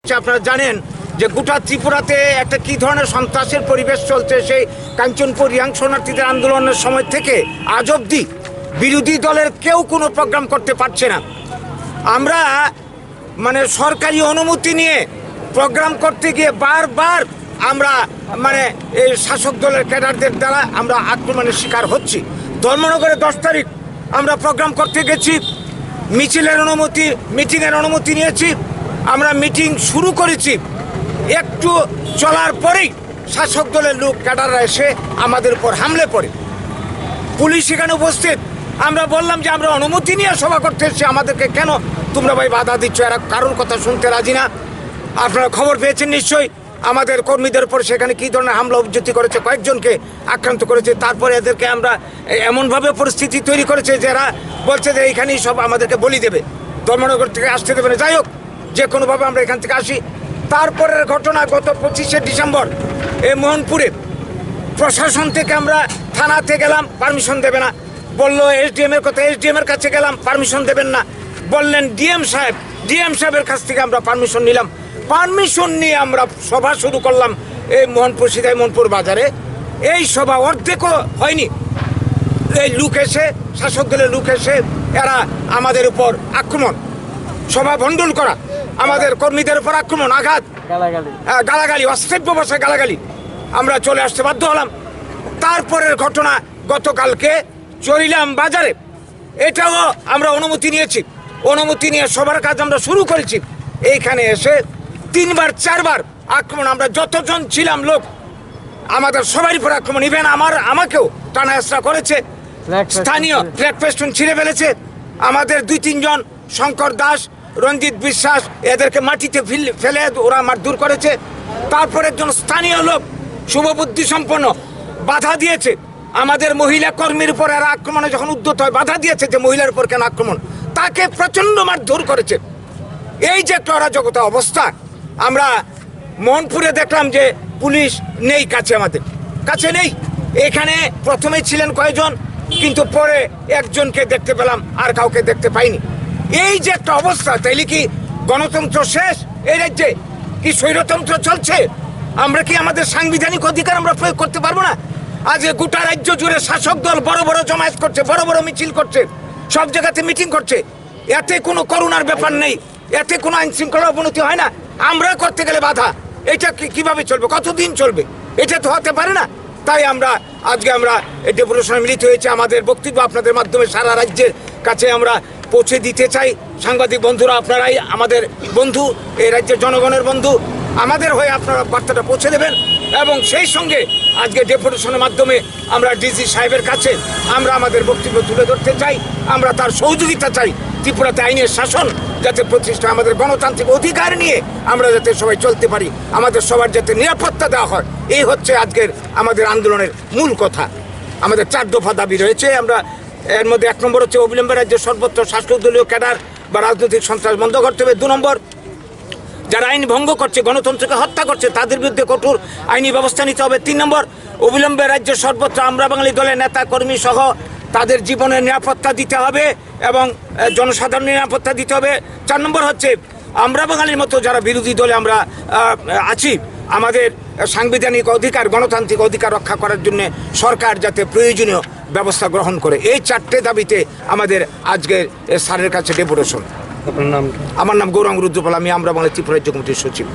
হচ্ছে আপনারা জানেন যে গোটা ত্রিপুরাতে একটা কী ধরনের সন্ত্রাসের পরিবেশ চলছে। সেই কাঞ্চনপুর রিয়াং শরণার্থীদের আন্দোলনের সময় থেকে আজ অবধি বিরোধী দলের কেউ কোনো প্রোগ্রাম করতে পারছে না। আমরা মানে সরকারি অনুমতি নিয়ে প্রোগ্রাম করতে গিয়ে বারবার আমরা মানে এই শাসক দলের ক্যাডারদের দ্বারা আমরা আক্রমণের শিকার হচ্ছি। ধর্মনগরে 10 তারিখ আমরা প্রোগ্রাম করতে গেছি, মিটিংয়ের অনুমতি নিয়েছি, আমরা মিটিং শুরু করেছি। একটু চলার পরেই শাসক দলের লোক ক্যাডাররা এসে আমাদের উপর হামলে পড়ে। পুলিশ এখানে উপস্থিত। আমরা বললাম যে আমরা অনুমতি নিয়ে সভা করতে এসেছি, আমাদেরকে কেন তোমরা ভাই বাধা দিচ্ছ? এরা কারোর কথা শুনতে রাজি না। আপনারা খবর পেয়েছেন নিশ্চয়ই আমাদের কর্মীদের উপর সেখানে কী ধরনের হামলা অভিযুক্তি করেছে, কয়েকজনকে আক্রান্ত করেছে। তারপরে এদেরকে আমরা এমনভাবে পরিস্থিতি তৈরি করেছে যে এরা বলছে যে এইখানেই সব আমাদেরকে বলি দেবে, ধর্মনগর থেকে আসতে দেবে না। যাই হোক, যে কোনোভাবে আমরা এখান থেকে আসি। তারপরের ঘটনা গত 25শে ডিসেম্বর এই মোহনপুরে প্রশাসন থেকে আমরা থানাতে গেলাম, পারমিশন দেবে না। বললো এসডিএমের কথা, এসডিএমের কাছে গেলাম, পারমিশন দেবেন না। বললেন ডিএম সাহেবের কাছ থেকে আমরা পারমিশন নিলাম। পারমিশন নিয়ে আমরা সভা শুরু করলাম এই মোহনপুর বাজারে। এই সভা অর্ধেকও হয়নি, এই লোক এসে শাসক দলের লোক এসে এরা আমাদের উপর আক্রমণ, সভা ভণ্ডুল করা, আমাদের কর্মীদের উপর আক্রমণ, আঘাত, গালাগালি, অস্ত্রব্য ভাষায় গালাগালি। আমরা চলে আসতে বাধ্য হলাম। তারপরের ঘটনা গতকালকে চরিলাম বাজারে, এটাও আমরা অনুমতি নিয়েছি। অনুমতি নিয়ে সবার কাজ আমরা শুরু করেছি। এইখানে এসে 3-4বার আক্রমণ। আমরা যতজন ছিলাম লোক আমাদের সবারই উপর আক্রমণ। ইভেন আমাকেও টানা হেঁচড়া করেছে, স্থানীয় ফ্ল্যাগ ফেস্টুন ছিঁড়ে ফেলেছে। আমাদের 2-3 জন, শঙ্কর দাস, রঞ্জিত বিশ্বাস, এদেরকে মাটিতে ফেলে ওরা মারধর করেছে। তারপর একজন স্থানীয় লোক শুভবুদ্ধি সম্পন্ন বাধা দিয়েছে আমাদের মহিলা কর্মীর উপর। এরা আক্রমণে যখন উদ্যত হয় বাধা দিয়েছে যে মহিলার উপর কেন আক্রমণ, তাকে প্রচণ্ড মারধর করেছে। এই যে একটা অরাজকতা অবস্থা, আমরা মোহনপুরে দেখলাম যে পুলিশ নেই কাছে, আমাদের কাছে নেই। এখানে প্রথমে ছিলেন কয়েকজন, কিন্তু পরে একজনকে দেখতে পেলাম, আর কাউকে দেখতে পাইনি। এই যে একটা অবস্থা, তাইলে কি গণতন্ত্র শেষ এই রাজ্যে? কি স্বৈরতন্ত্র চলছে? আমরা কি আমাদের সাংবিধানিক অধিকার আমরা প্রয়োগ করতে পারবো না? আজ গোটা রাজ্য জুড়ে শাসক দল বড় বড় জমায়েত করছে, বড় বড় মিছিল করছে, সব জায়গাতে মিটিং করছে। এতে কোনো করুণার ব্যাপার নেই, এতে কোনো আইন শৃঙ্খলার অবনতি হয় না। আমরা করতে গেলে বাধা, এটা কিভাবে চলবে? কতদিন চলবে? এটা তো হতে পারে না। তাই আজকে আমরা এই ডেপুটেশনে মিলিত হয়েছে। আমাদের বক্তব্য আপনাদের মাধ্যমে সারা রাজ্যের কাছে আমরা পৌঁছে দিতে চাই। সাংবাদিক বন্ধুরা, আপনারাই আমাদের বন্ধু, এই রাজ্যের জনগণের বন্ধু, আমাদের হয়ে আপনারা বার্তাটা পৌঁছে দেবেন। এবং সেই সঙ্গে আজকে ডেপুটেশনের মাধ্যমে আমরা ডিসি সাহেবের কাছে আমরা আমাদের বক্তব্য তুলে ধরতে চাই। আমরা তার সহযোগিতা চাই। ত্রিপুরাতে আইনের শাসন যাতে প্রতিষ্ঠা, আমাদের গণতান্ত্রিক অধিকার নিয়ে আমরা যাতে সবাই চলতে পারি, আমাদের সবার যাতে নিরাপত্তা দেওয়া হয়, এই হচ্ছে আজকের আমাদের আন্দোলনের মূল কথা। আমাদের 4 দফা দাবি রয়েছে। আমরা এর মধ্যে 1 নম্বর হচ্ছে অবিলম্বে রাজ্যের সর্বত্র শাসক দলীয় ক্যাডার বা রাজনৈতিক সন্ত্রাস বন্ধ করতে হবে। 2 নম্বর, যারা আইন ভঙ্গ করছে, গণতন্ত্রকে হত্যা করছে, তাদের বিরুদ্ধে কঠোর আইনি ব্যবস্থা নিতে হবে। 3 নম্বর, অবিলম্বে রাজ্যের সর্বত্র আমরা বাঙালি দলের নেতা কর্মী সহ তাদের জীবনের নিরাপত্তা দিতে হবে এবং জনসাধারণের নিরাপত্তা দিতে হবে। 4 নম্বর হচ্ছে, আমরা বাঙালির মতো যারা বিরোধী দলে আমরা আছি, আমাদের সাংবিধানিক অধিকার, গণতান্ত্রিক অধিকার রক্ষা করার জন্য সরকার যাতে প্রয়োজনীয় ব্যবস্থা গ্রহণ করে। এই 4টে দাবিতে আমাদের আজকের স্যারের কাছে ডেপুটেশন। আপনার নাম? আমার নাম গৌরাঙ্গ রুদ্রপাল, আমি আমরা বাঙালি ত্রিপুরা রাজ্য কমিটির সচিব।